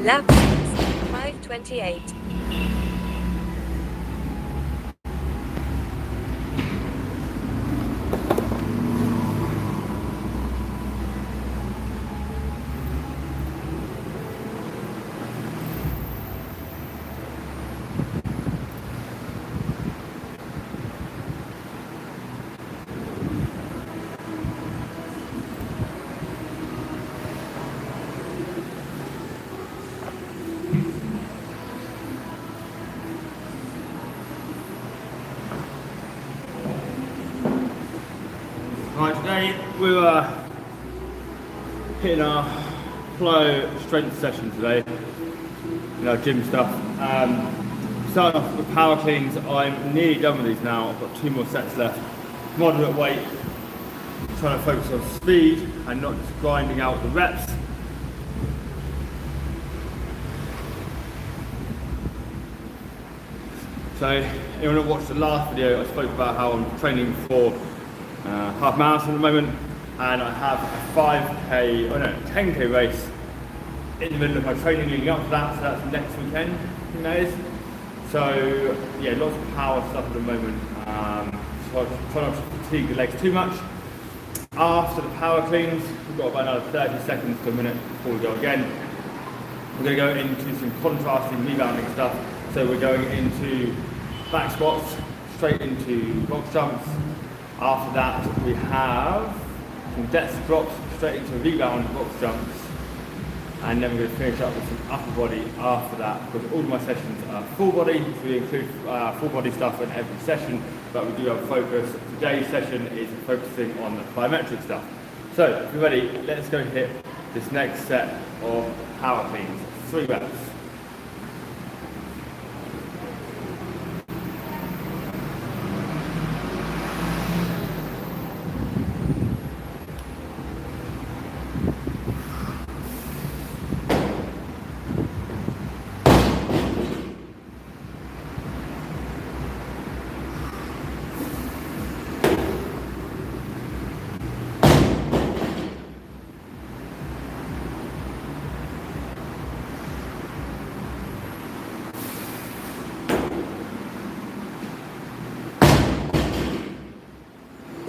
Lap 6, 5:28. Right, today we're hitting our flow strength session today, gym stuff. Starting off with power cleans. I'm nearly done with these now. I've got 2 more sets left. Moderate weight, trying to focus on speed and not just grinding out the reps. So, anyone that watched the last video, I spoke about how I'm training for half marathon at the moment, and I have a 10k race in the middle of my training leading up to that, so that's next weekend, I think that is. So yeah, lots of power stuff at the moment, so I try not to fatigue the legs too much. After the power cleans, we've got about another 30 seconds to a minute before we go again. We're going to go into some contrasting rebounding stuff, so we're going into back squats, straight into box jumps. After that, we have some desk drops straight into rebound box jumps, and then we're going to finish up with some upper body after that, because all of my sessions are full body, so we include full body stuff in every session, but we do have a focus. Today's session is focusing on the plyometric stuff. So, if you're ready, let's go hit this next set of power cleans, 3 reps.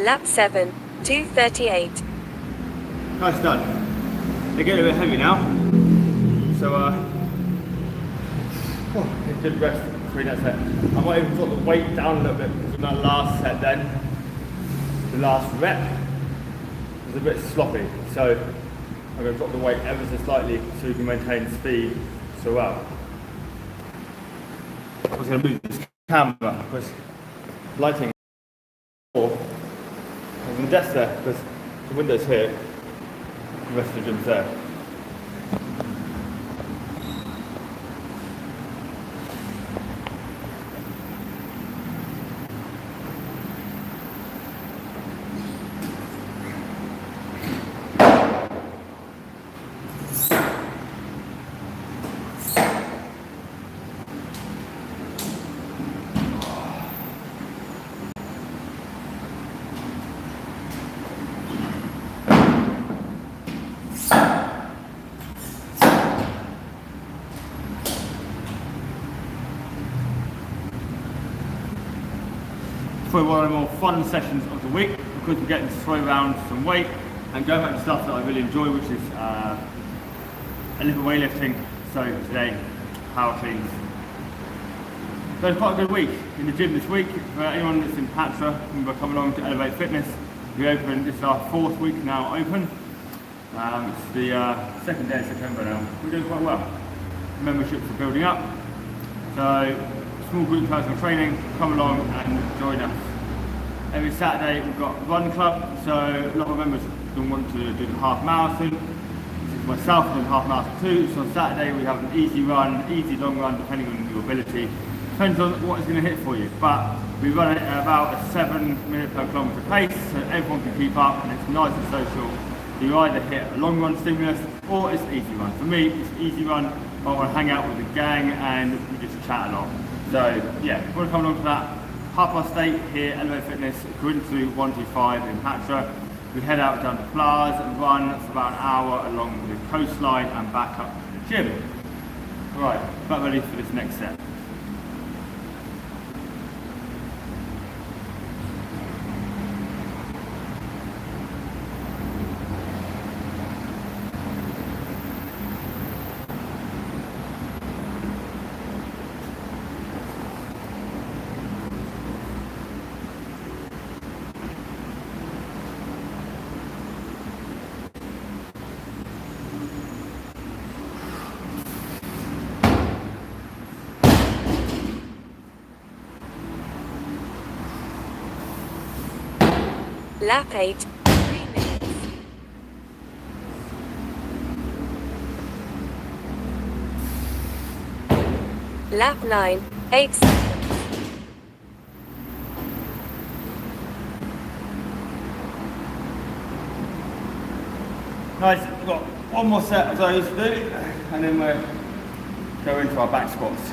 Lap 7, 2:38. That's done. They're getting a bit heavy now, so good rest between that set. I might even drop the weight down a little bit because in that last set then, the last rep was a bit sloppy, so I'm going to drop the weight ever so slightly so we can maintain speed so well. I was going to move this camera because lighting there's a desk there because the window's here, the rest of the gym's there. For one of the more fun sessions of the week, because we're getting to throw around some weight and go back to stuff that I really enjoy, which is Olympic weightlifting. So today, power cleans. So it's quite a good week in the gym this week. For anyone that's in Patra, remember coming along to Elevate Fitness. We opened, this is our 4th week now open. It's the 2nd day of September now. We're doing quite well. Memberships are building up. So small group personal training, come along and join us. Every Saturday we've got run club, so a lot of members don't want to do the half marathon. This is myself doing half marathon too, so on Saturday we have an easy run, easy long run depending on your ability. Depends on what is going to hit for you, but we run it at about a 7 minute per kilometre pace, so everyone can keep up and it's nice and social. You either hit a long run stimulus or it's easy run. For me, it's easy run. I want to hang out with the gang and we just chat a lot. So yeah, if you want to come along to that, 8:30 here, Elevate Fitness, Corinthia 125 in Patra. We head out down to Plaza and run for about an hour along the coastline and back up to the gym. Right, about ready for this next set. Lap 8, 3 minutes. Lap 9, 8 seconds. Nice, we've got one more set of those to do, and then we'll go into our back squats.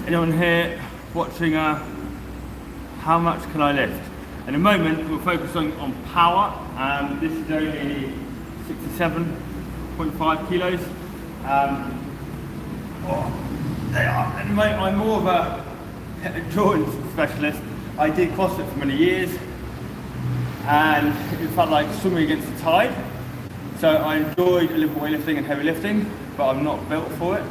Anyone here watching how much can I lift? In a moment we'll focus on power. This is only 67.5 kilos. At the moment I'm more of a endurance specialist. I did CrossFit for many years and it felt like swimming against the tide. So I enjoyed Olympic weightlifting and heavy lifting, but I'm not built for it.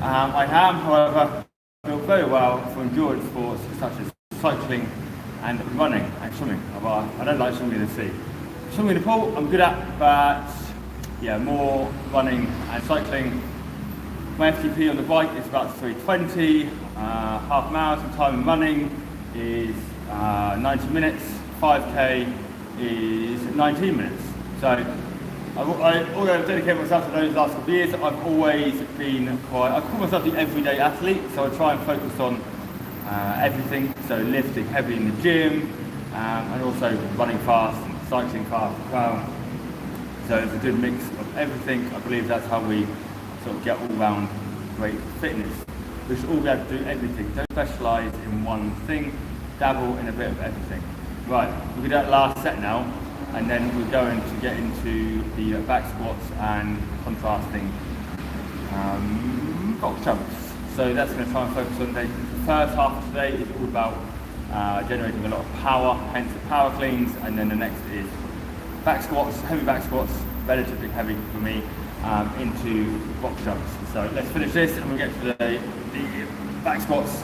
I am, however, built very well for endurance sports such as cycling and running and swimming. I don't like swimming in the sea. Swimming in the pool I'm good at, but yeah, more running and cycling. My FTP on the bike is about 3:20, half marathon time in running is 90 minutes, 5k is 19 minutes. So although I've dedicated myself to those last couple of years, I've always been I call myself the everyday athlete, so I try and focus on everything, so lifting heavy in the gym, and also running fast and cycling fast as well. So it's a good mix of everything. I believe that's how we sort of get all-round great fitness. We should all be able to do everything. Don't specialise in one thing, dabble in a bit of everything. Right, we'll do that last set now, and then we're going to get into the back squats and contrasting box jumps. So that's going to try and focus on the first half of today is all about generating a lot of power, hence the power cleans, and then the next is back squats, heavy back squats, relatively heavy for me, into box jumps. So let's finish this and we'll get to the back squats.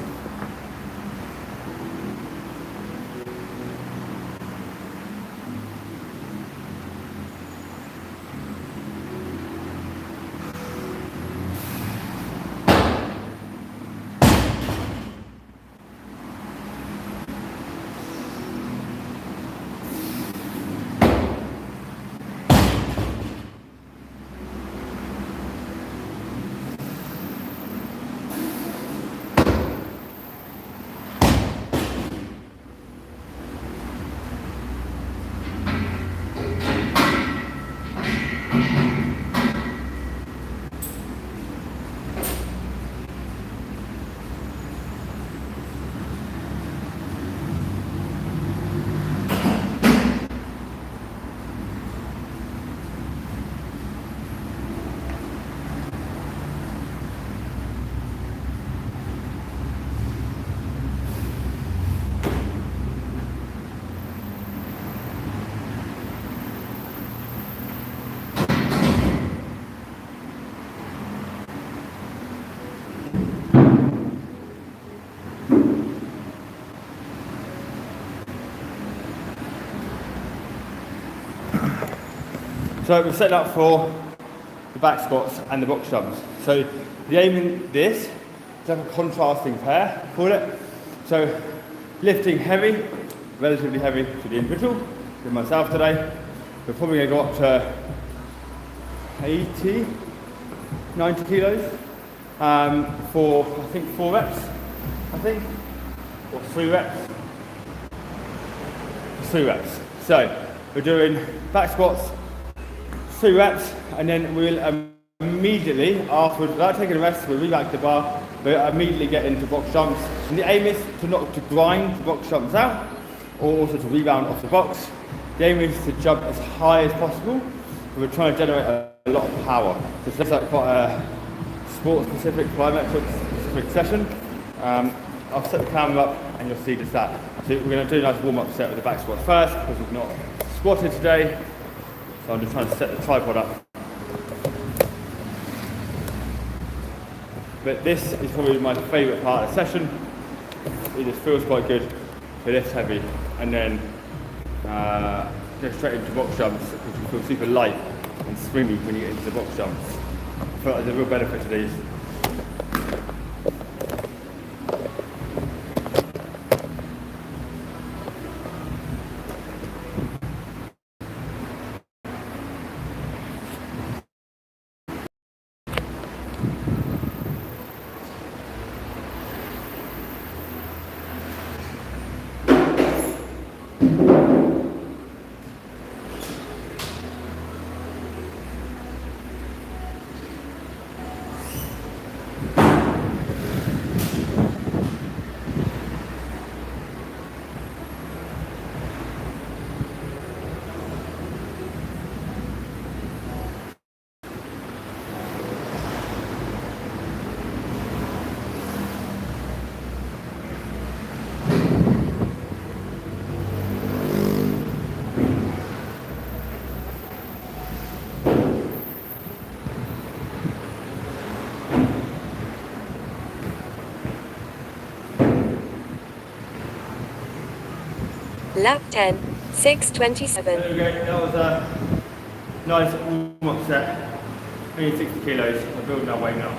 So we've set up for the back squats and the box jumps. So the aim in this is like a contrasting pair, call it. So lifting heavy, relatively heavy to the individual. With myself today, we're probably going to go up to 80, 90 kilos for I think 4 reps, or 3 reps. 3 reps. So we're doing back squats, 3 reps, and then we'll immediately afterwards, without taking a rest, we'll re-rack the bar, we'll immediately get into box jumps. And the aim is to not to grind the box jumps out, or also to rebound off the box. The aim is to jump as high as possible, but we're trying to generate a lot of power. So it's like quite a sport-specific, plyometric specific session. I'll set the camera up and you'll see just that. So we're going to do a nice warm-up set with the back squat first, because we've not squatted today. So I'm just trying to set the tripod up. But this is probably my favourite part of the session. It just feels quite good to lift heavy and then go straight into box jumps, because you feel super light and springy when you get into the box jumps. I feel like there's a real benefit to these. Lap 10, 6:27. There we go, that was a nice warm-up set. Only 60 kilos, we're building our weight now.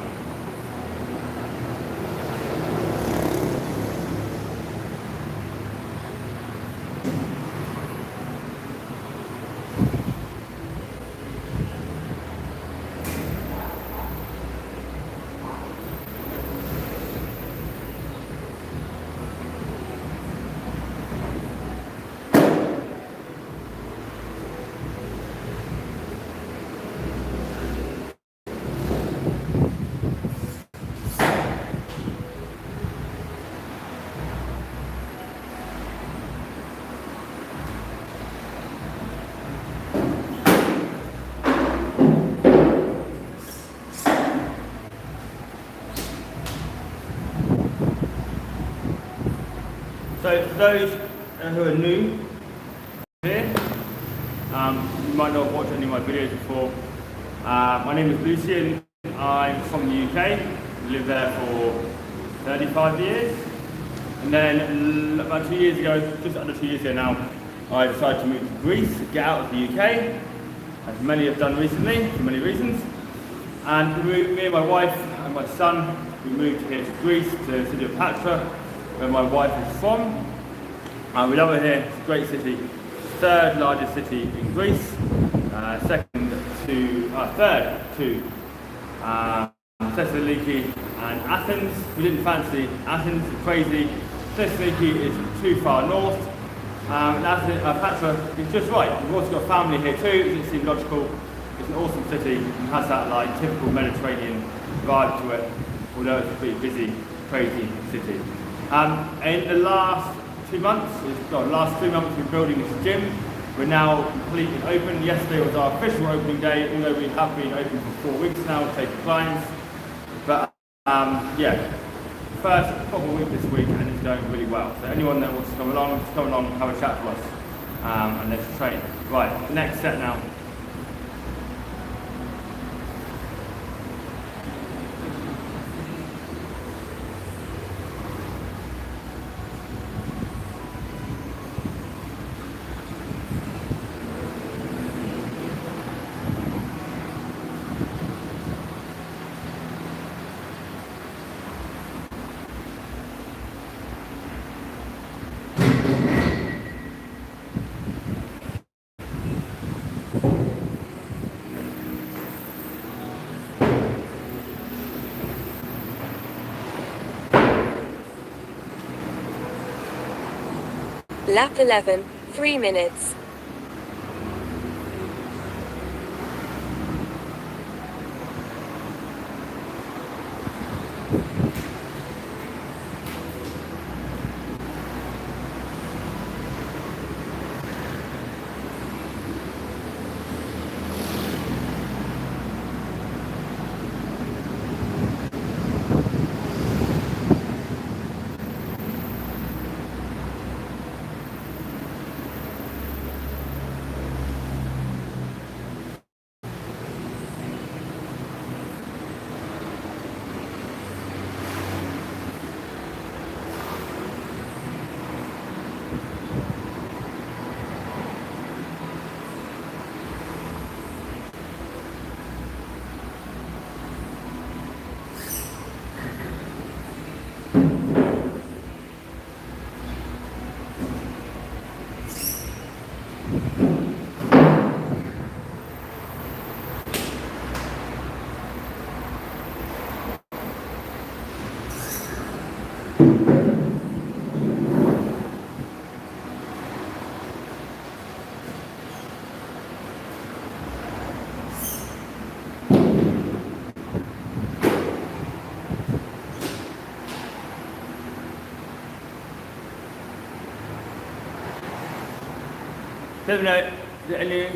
So for those who are new here, you might not have watched any of my videos before. My name is Lucien. I'm from the UK. Lived there for 35 years. And then about 2 years ago, just under 2 years ago now, I decided to move to Greece, get out of the UK, as many have done recently, for many reasons. And me and my wife and my son, we moved here to Greece, to the city of Patra, where my wife is from. We love it here, it's a great city. Third largest city in Greece, third to Thessaloniki and Athens. We didn't fancy Athens, it's crazy. Thessaloniki is too far north. Patra is just right. We've also got family here too, it doesn't seem logical. It's an awesome city, it has that like typical Mediterranean vibe to it, although it's a pretty busy, crazy city. In the last 2 months, last 3 months we've been building this gym. We're now completely open. Yesterday was our official opening day, although we have been open for 4 weeks now, taking clients. But yeah, first proper week this week and it's going really well. So anyone that wants to come along, just come along and have a chat to us and let's train. Right, next set now. Lap 11, 3 minutes. Let me know, do any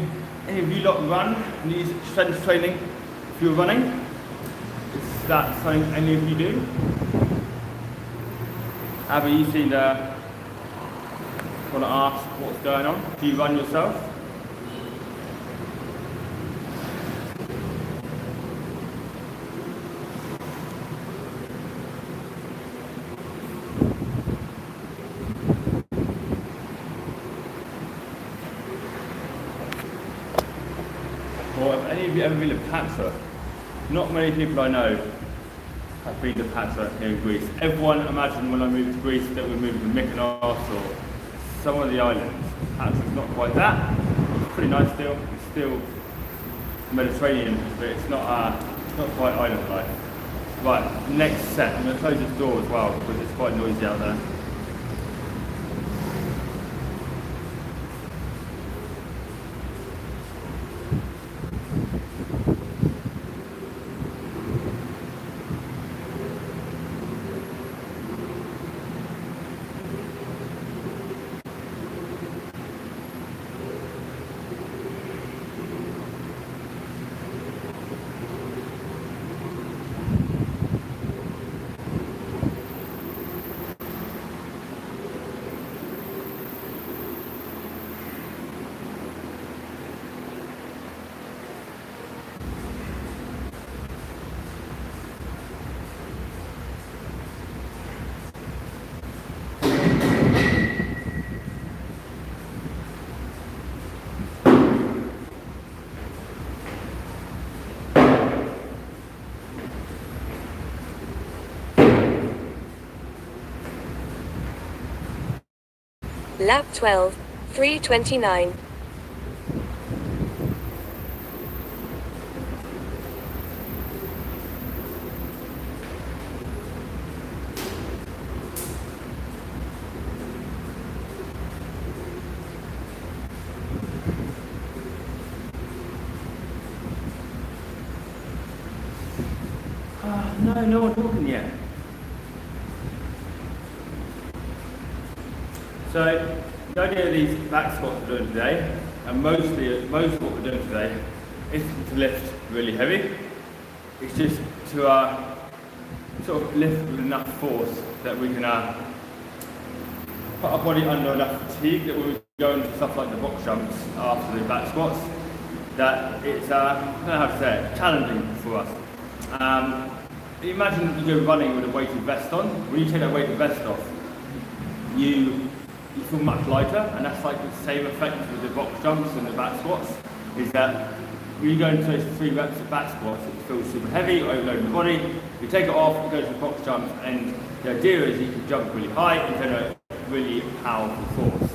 of you lot run, need strength training if you're running? Is that something any of you do? Have you seen want to ask what's going on? Do you run yourself? Or have any of you ever been to Patra? Not many people I know have been to Patra here in Greece. Everyone imagined when I moved to Greece that we're moving to Mykonos or some of the islands. Patra's not quite that. It's pretty nice still. It's still Mediterranean, but it's not quite island life. Right, next set. I'm going to close this door as well because it's quite noisy out there. Lap 12, 3:29. No one talking yet. So the idea of these back squats we're doing today, and most of what we're doing today, isn't to lift really heavy. It's just to sort of lift with enough force that we can put our body under enough fatigue that when we go into stuff like the box jumps after the back squats, that it's I don't know how to say it, challenging for us. Imagine you go running with a weighted vest on. When you take that weighted vest off, you feel much lighter, and that's like the same effect with the box jumps and the back squats, is that when you go into those 3 reps of back squats, it feels super heavy, overloading the body. You take it off, you go to the box jumps, and the idea is you can jump really high and generate really powerful force.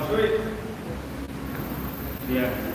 last week. Yeah.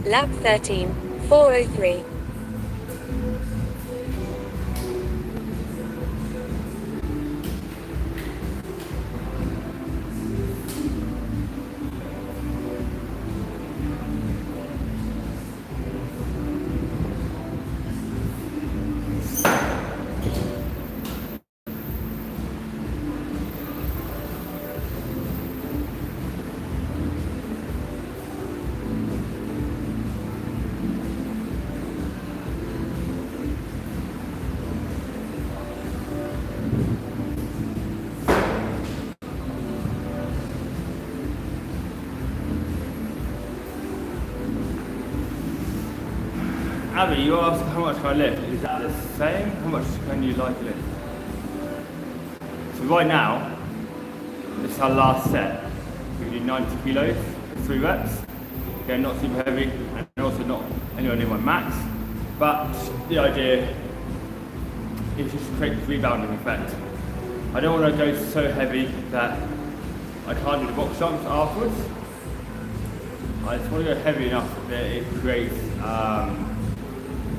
Lap 13, 4:03. Abby, you asked how much can I lift? Is that the same? How much can you like lift? So right now, this is our last set. We do 90 kilos, 3 reps. Okay, not super heavy, and also not anywhere near my max. But the idea is just to create this rebounding effect. I don't want to go so heavy that I can't do the box jumps afterwards. I just want to go heavy enough that it creates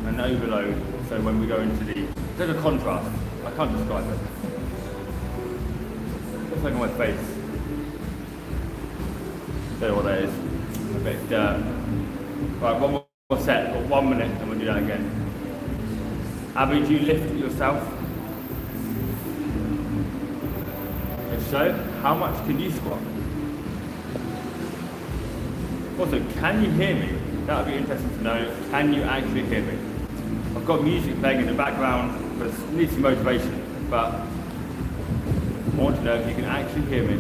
an overload, so when we go into there's a contrast, I can't describe it. Looks like on my face. Don't know what that is. A bit of dirt. Right, one more set, got 1 minute, and we'll do that again. Abby, do you lift it yourself? If so, how much can you squat? Also, can you hear me? That would be interesting to know. Can you actually hear me? I've got music playing in the background, but it needs some motivation. But I want to know if you can actually hear me.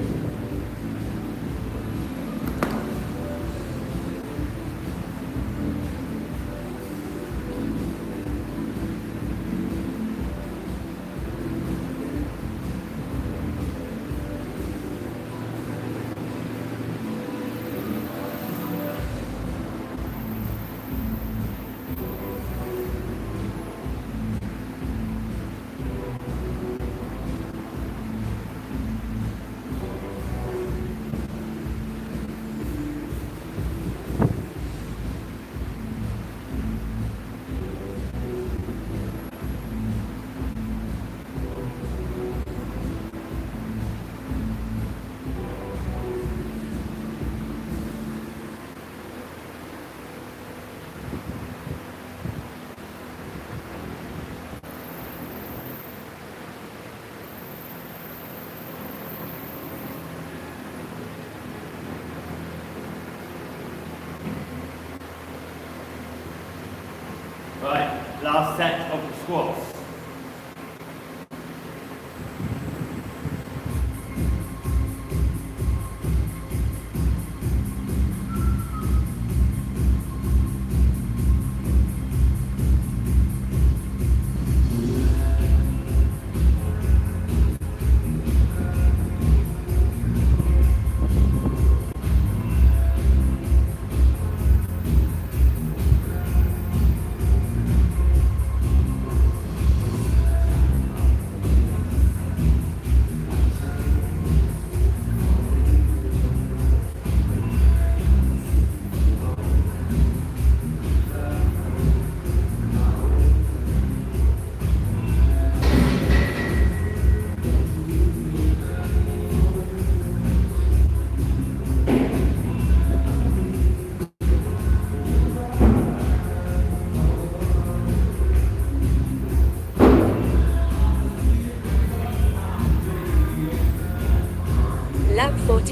Right, last set of the squats.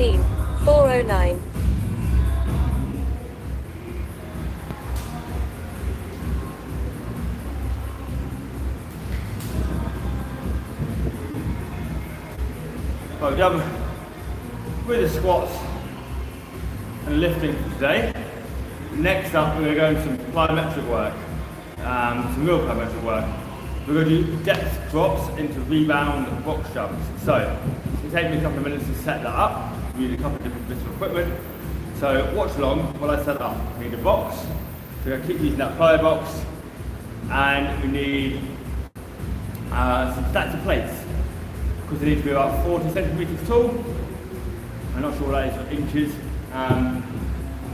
13, 409. Well, we're done with the squats and lifting for today. Next up, we're going to do some plyometric work, some real plyometric work. We're going to do depth drops into rebound box jumps. So, it's going to take me a couple of minutes to set that up. We need a couple of different bits of equipment. So, watch along while I set it up. We need a box, so we're going to keep using that plyo box, and we need some stacks of plates, because they need to be about 40 centimetres tall. I'm not sure what that is for inches, and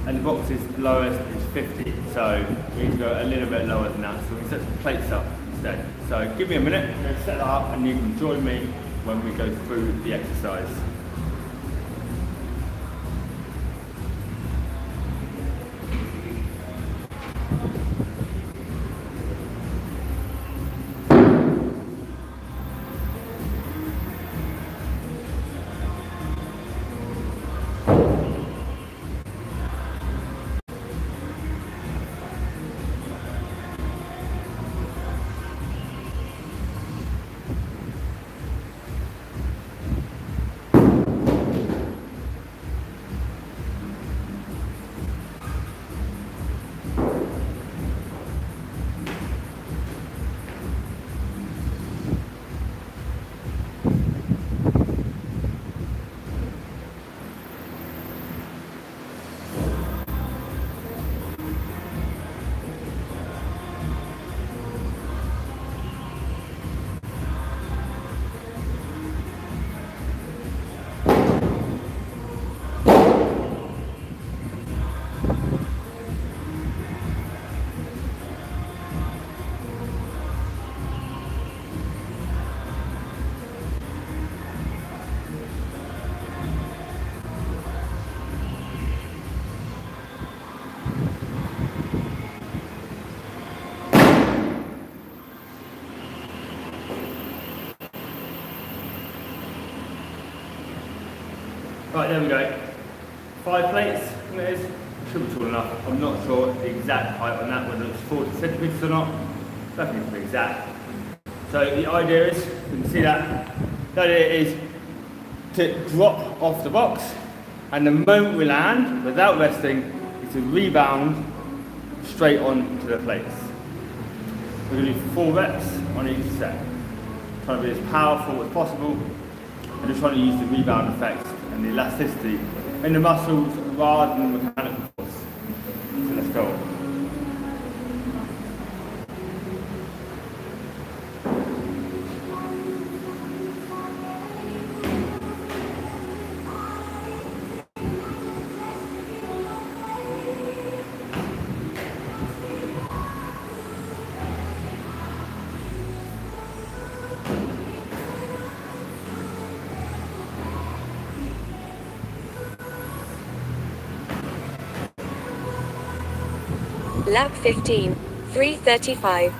the box's lowest is 50, so we need to go a little bit lower than that, so we can set some plates up instead. So give me a minute, I'm going to set that up and you can join me when we go through the exercise. Right, there we go. 5 plates, and it is. Should be tall enough. I'm not sure the exact height on that, whether it's 40 centimetres or not. Definitely to be exact. So the idea is, you can see that, the idea is to drop off the box, and the moment we land, without resting, is to rebound straight onto the plates. We're going to do 4 reps on each set. Trying to be as powerful as possible, and just trying to use the rebound effect and the elasticity in the muscles rather than the mechanical force. So let's go. Lap 15, 335.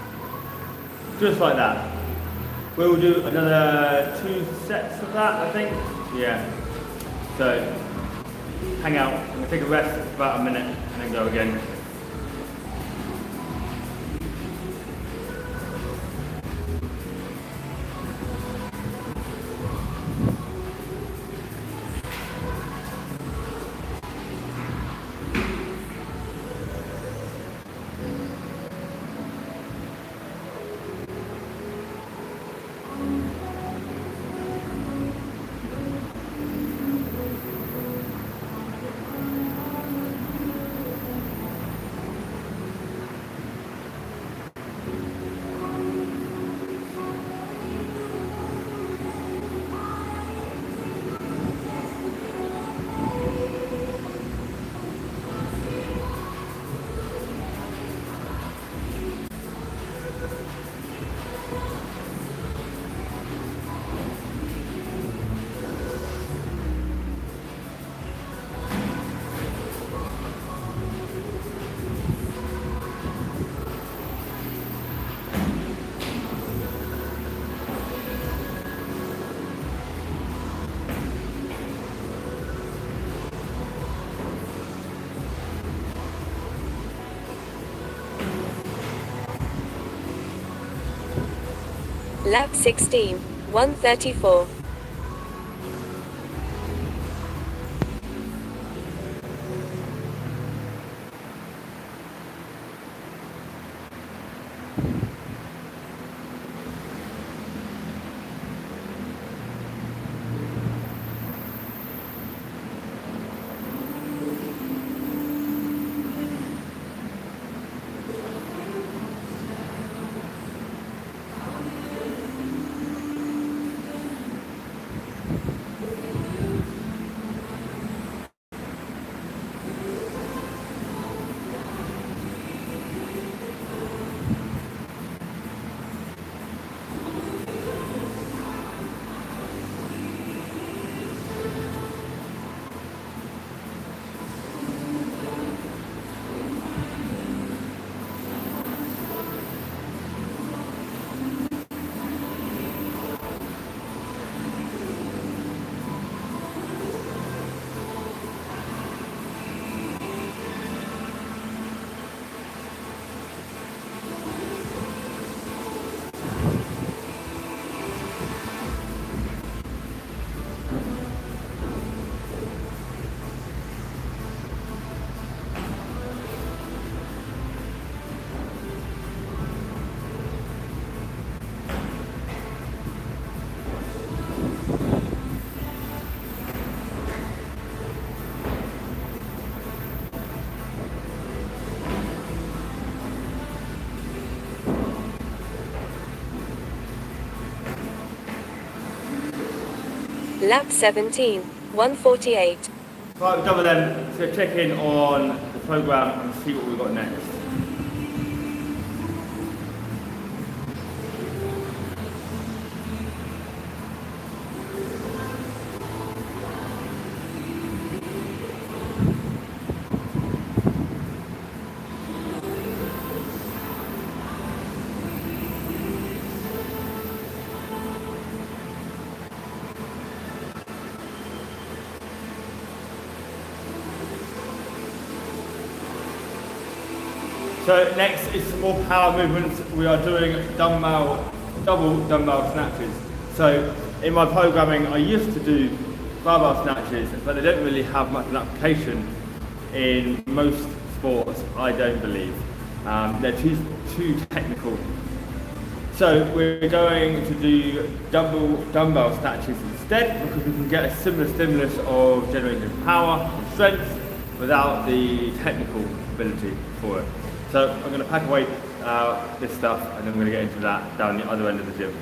Just like that. We'll do another 2 sets of that, I think. Yeah. So, hang out. I'm going to take a rest for about a minute and then go again. Lap 16, 134. Lap 17, 148. Right, we've done with them. So check in on the program and see what we've got next. So next is some more power movements. We are doing double dumbbell snatches. So in my programming, I used to do barbell snatches, but they don't really have much of an application in most sports, I don't believe. They're too technical. So we're going to do dumbbell snatches instead, because we can get a similar stimulus of generating power and strength without the technical ability for it. So I'm going to pack away this stuff, and then we're going to get into that down the other end of the gym.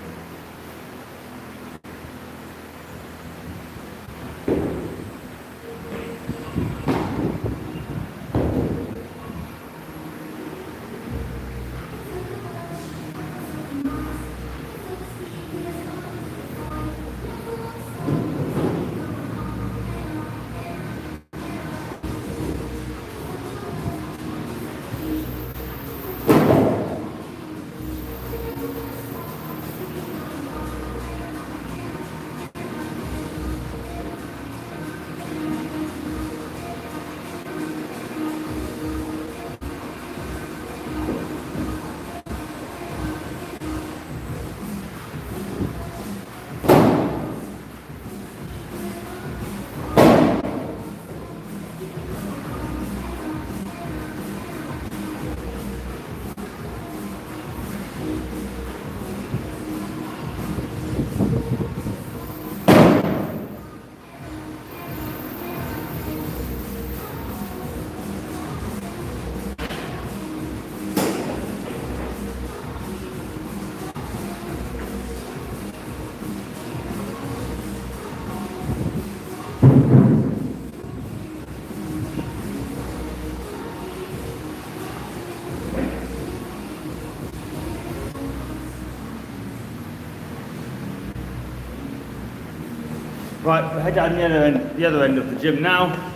Right, we'll head down the other end of the gym now,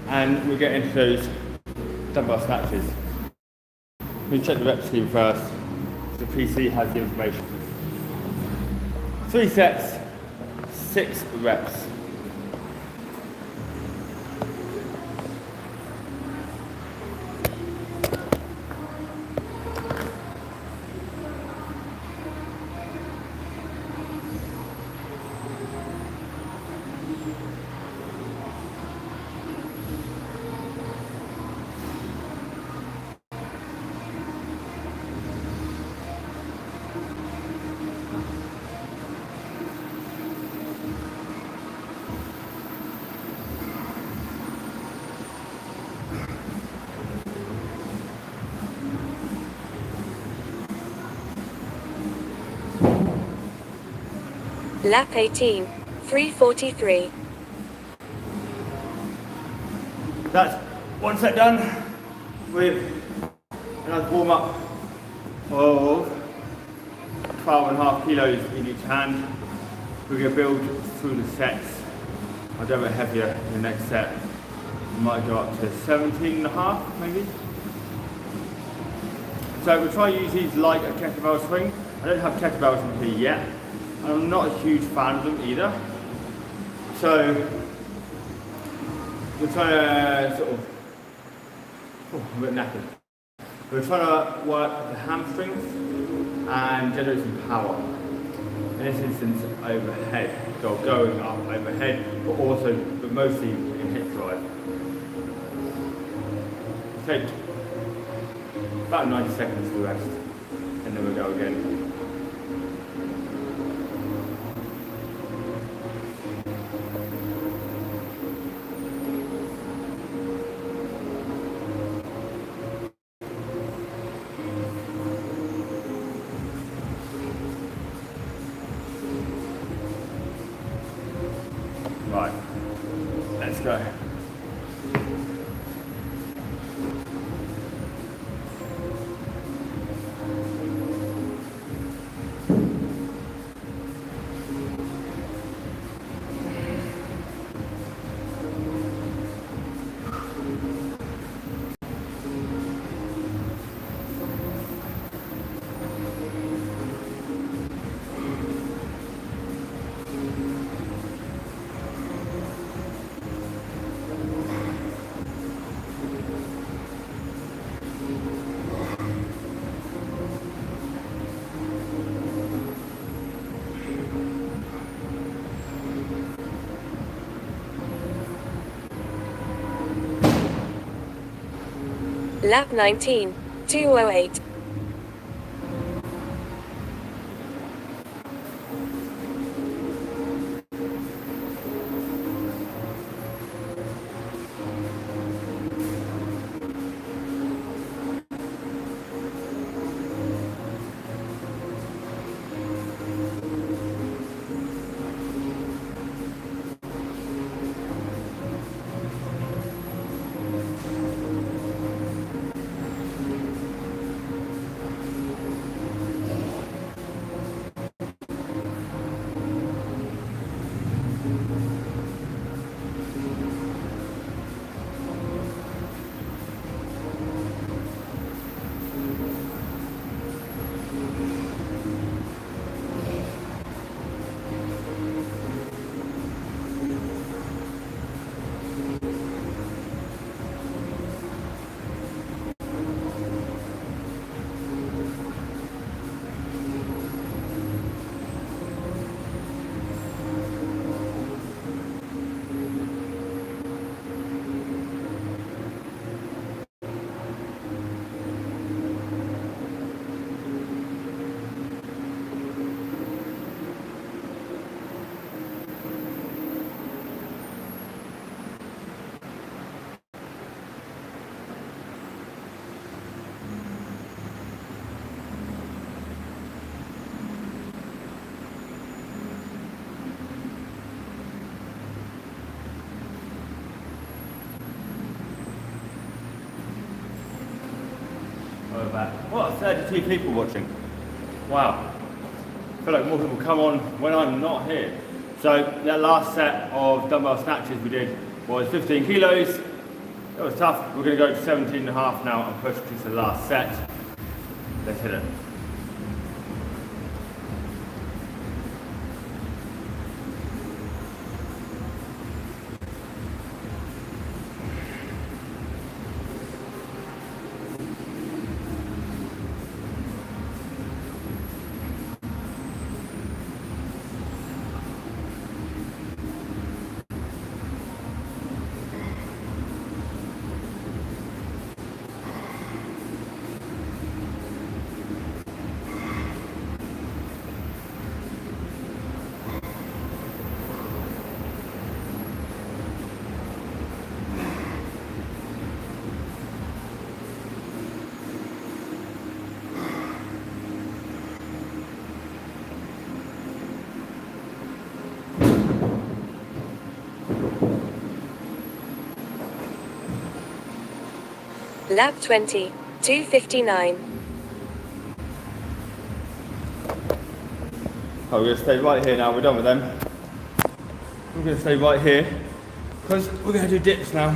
and we'll get into those dumbbell snatches. We'll check the rep scheme first. The PC has the information. 3 sets, 6 reps. Lap 18, 3:43. That's one set done with a nice warm up of 12.5 kilos in each hand. We're going to build through the sets. I'll do a bit heavier in the next set. We might go up to 17.5 maybe. So we'll try and use these like a kettlebell swing. I don't have kettlebells in here yet, and I'm not a huge fan of them either. So we're trying to sort of, I'm a bit knackered. We're trying to work the hamstrings and generate some power. In this instance, overhead, so going up overhead, but mostly in hip drive. Take about 90 seconds to rest, and then we'll go again. Right, let's go. Lap 19, 2:08. What, 32 people watching? Wow. I feel like more people come on when I'm not here. So that last set of dumbbell snatches we did was 15 kilos. It was tough. We're going to go to 17.5 now and push to the last set. Let's hit it. Lap 20, 2:59. Oh, we're going to stay right here now, we're done with them. We're going to stay right here because we're going to do dips now.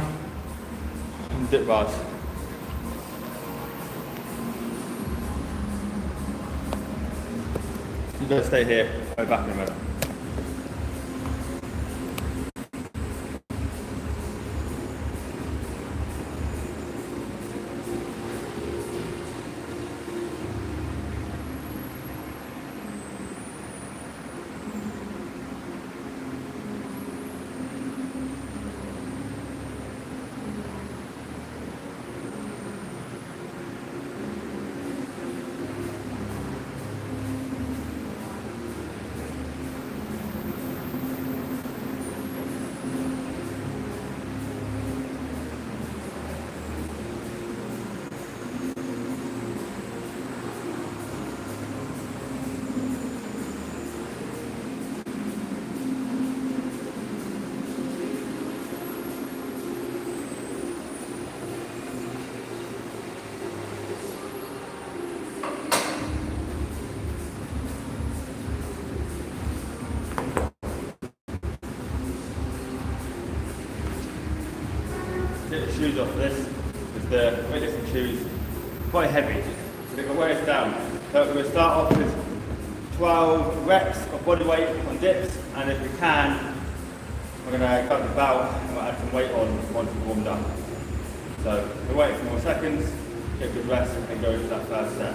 And dip bars. You've got to stay here, go back in a minute. Get the shoes off this, because the weightlifting shoes are quite heavy, so they're going to weigh us down. So we're going to start off with 12 reps of body weight on dips, and if we can, we're going to cut the belt and we'll add some weight on once we've warmed up. So we'll wait a few more seconds, get a good rest, and go into that first set.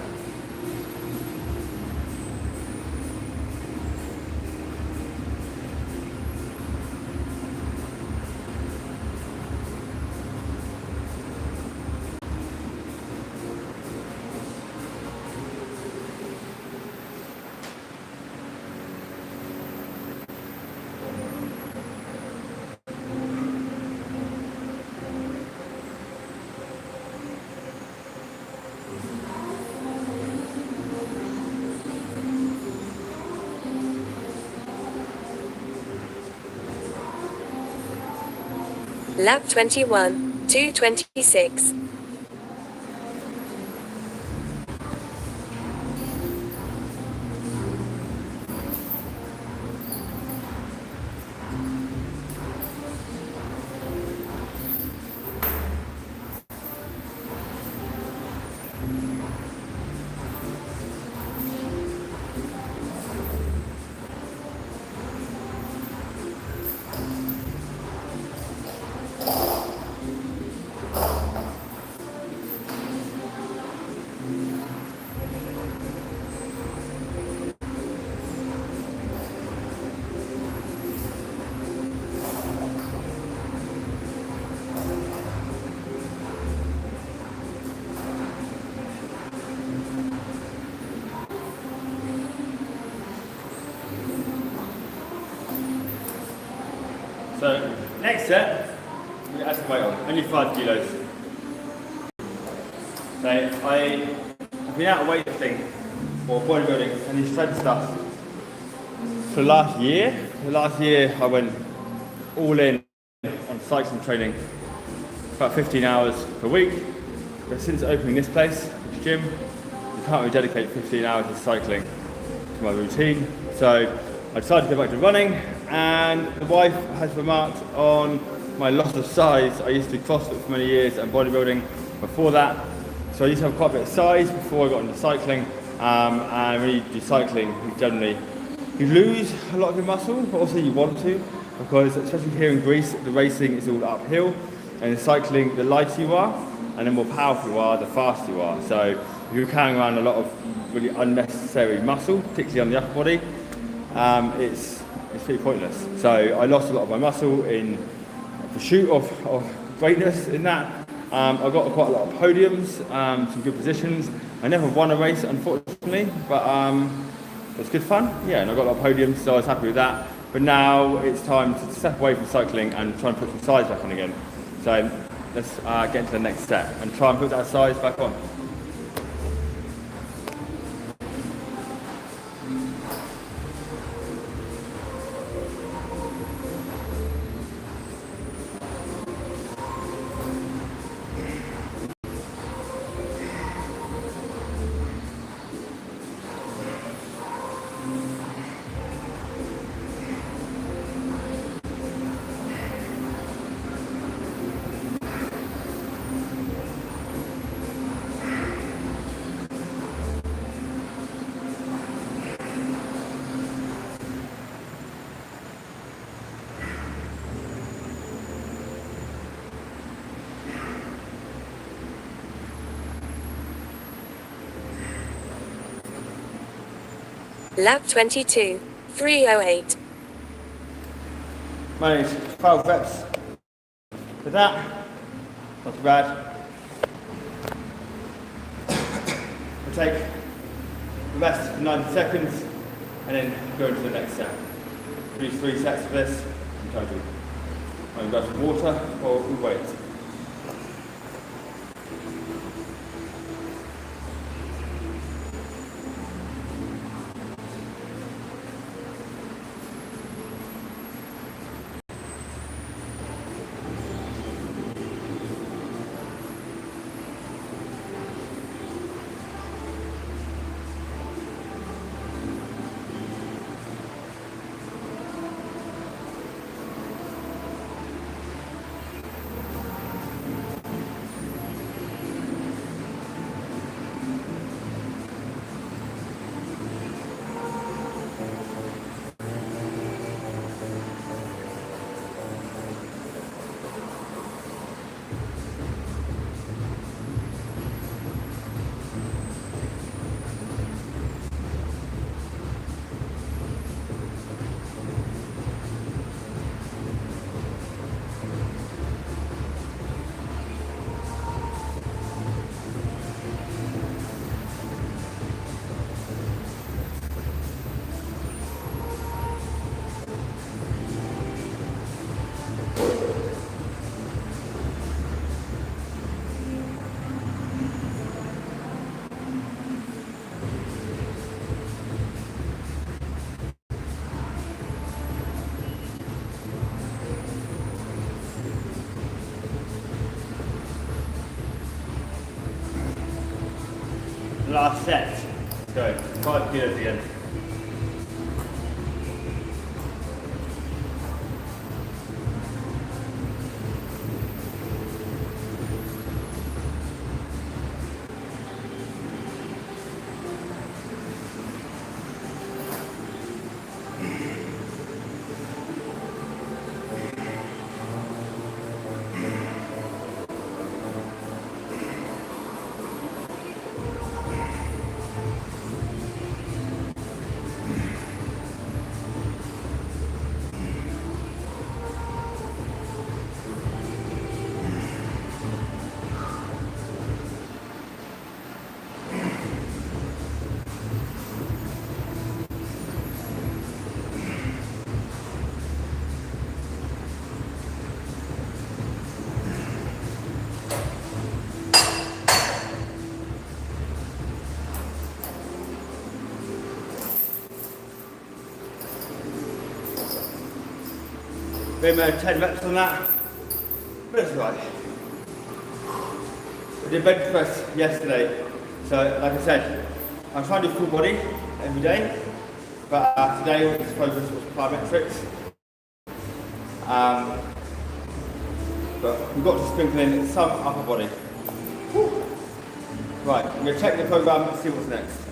Lap 21, 2:26. So next set, we add some weight on, only 5 kilos. So I've been out of weightlifting or bodybuilding and these strength stuff for the last year. The last year I went all in on cycling training, about 15 hours per week. But since opening this place, this gym, I can't really dedicate 15 hours to cycling to my routine. So I decided to go back to running, and the wife has remarked on my loss of size. I used to do CrossFit for many years and bodybuilding before that. So I used to have quite a bit of size before I got into cycling. And when you do cycling, you lose a lot of your muscle, but also you want to, because especially here in Greece, the racing is all uphill, and in cycling, the lighter you are, and the more powerful you are, the faster you are. So if you're carrying around a lot of really unnecessary muscle, particularly on the upper body, it's pretty pointless. So I lost a lot of my muscle in pursuit of greatness in that. I got quite a lot of podiums, some good positions. I never won a race, unfortunately, but it was good fun. Yeah, and I got a lot of podiums, so I was happy with that. But now it's time to step away from cycling and try and put some size back on again. So let's get into the next step and try and put that size back on. Lap 22, 3:08. Manage 12 reps with that. Not too bad. We'll take the rest for 90 seconds and then go into the next set. Do 3 sets of this in total. I'm going to go some water or we wait. Last set. Let's go. 5 kilos again. We made 10 reps on that, but it's right. We did bench press yesterday, so like I said, I'm trying to do full body every day, but today all this focus was plyometrics. But we've got to sprinkle in some upper body. Whew. Right, I'm going to check the program and see what's next.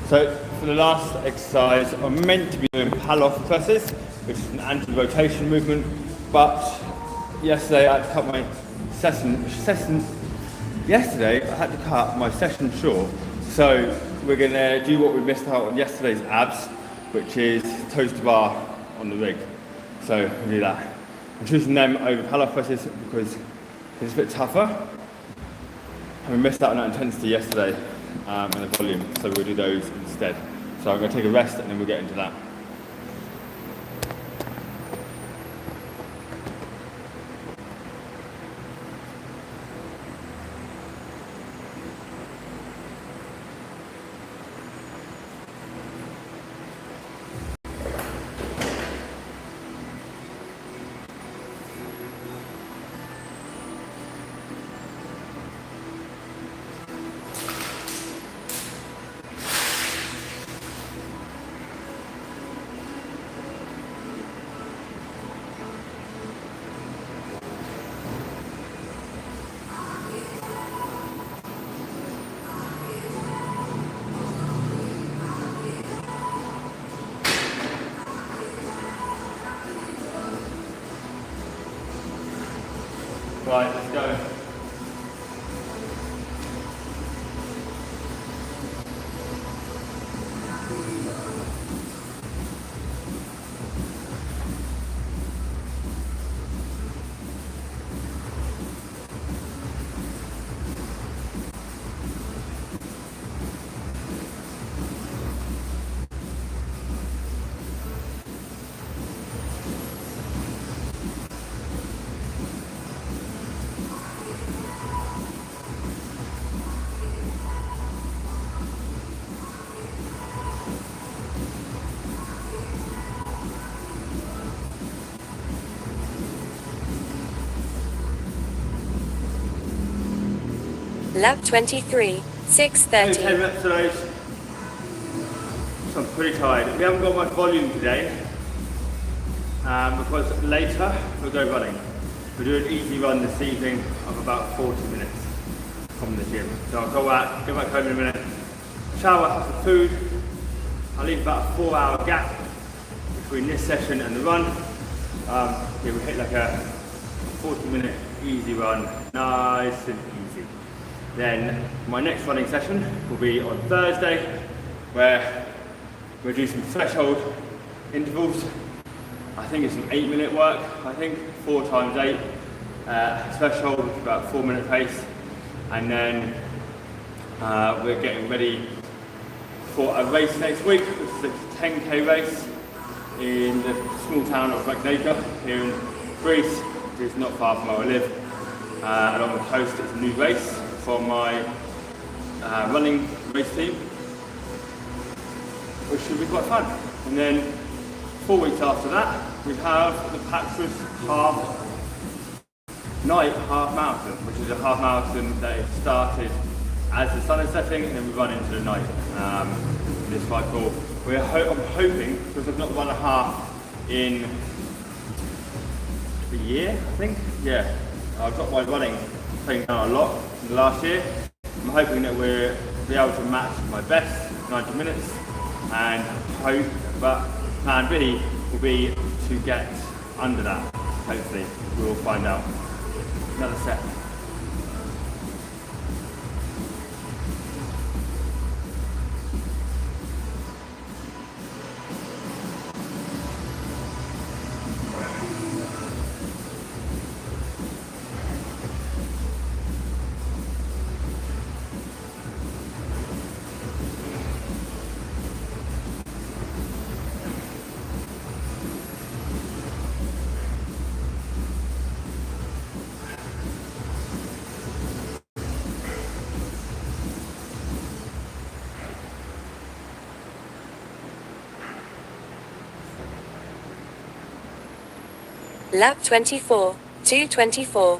So for the last exercise, I'm meant to be doing pull-off presses, which is an anti-rotation movement, but yesterday I had to cut my session short. So we're going to do what we missed out on yesterday's abs, which is toes to bar on the rig. So we'll do that. I'm choosing them over pull-off presses because it's a bit tougher. And we missed out on that intensity yesterday. And the volume, so we'll do those instead. So I'm going to take a rest and then we'll get into that. Right, let's go. Lap 23, 6:30. 10 reps of those. So I'm pretty tired. We haven't got much volume today because later we'll go running. We'll do an easy run this evening of about 40 minutes from the gym. So I'll go back home in a minute, shower, have some food. I'll leave about a 4-hour gap between this session and the run. We'll hit like a 40-minute easy run, nice and easy. Then my next running session will be on Thursday, where we'll do some threshold intervals. I think it's some 8-minute work, 4 times 8. Threshold, which is about 4-minute pace. And then we're getting ready for a race next week, which is a 10k race in the small town of Plyometric here in Greece, which is not far from where I live. Along the coast, it's a new race from my running race team, which should be quite fun. And then 4 weeks after that, we have the Patras half marathon, which is a half marathon that is started as the sun is setting and then we run into the night. This is quite cool. I'm hoping, because I've not run a half in a year, yeah, I've got my running playing down a lot in the last year. I'm hoping that we'll be able to match my best 90 minutes and hope, but plan B will be to get under that. Hopefully, we'll find out. Another set. Lap 24, 2:24.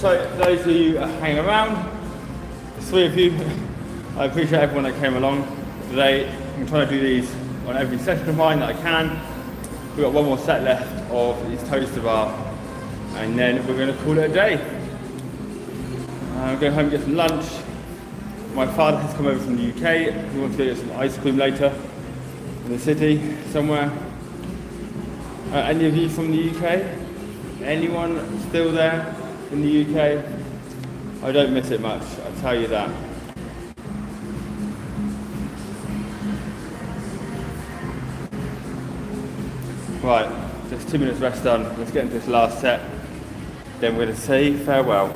So those of you hanging around, the 3 of you, I appreciate everyone that came along today. I'm trying to do these on every session of mine that I can. We've got one more set left of these toaster bar, and then we're going to call it a day. I'm going home and get some lunch. My father has come over from the UK. He wants to get some ice cream later. in the city somewhere. Any of you from the UK? Anyone still there in the UK? I don't miss it much, I'll tell you that. Right, just 2 minutes rest done. Let's get into this last set. Then we're going to say farewell.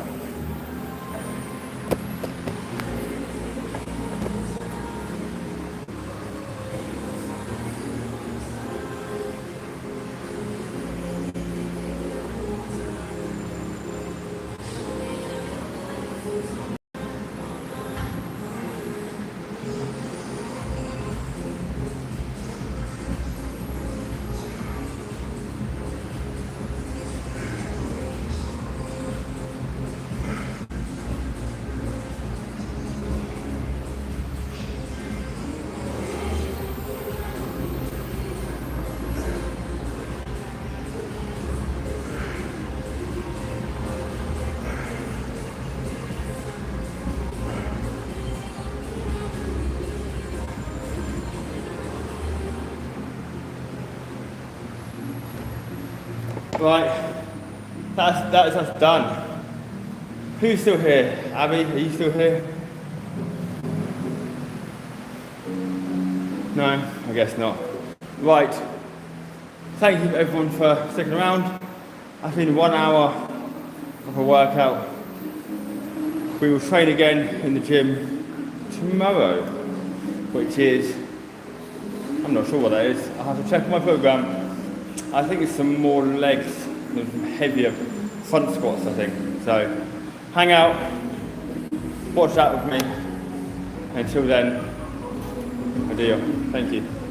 Right, that's us done. Who's still here? Abby, are you still here? No, I guess not. Right, thank you everyone for sticking around. That's been 1 hour of a workout. We will train again in the gym tomorrow, which is, I'm not sure what that is. I'll have to check my program. I think it's some more legs, some heavier front squats, I think. So, hang out, watch that with me. Until then, adieu. Thank you.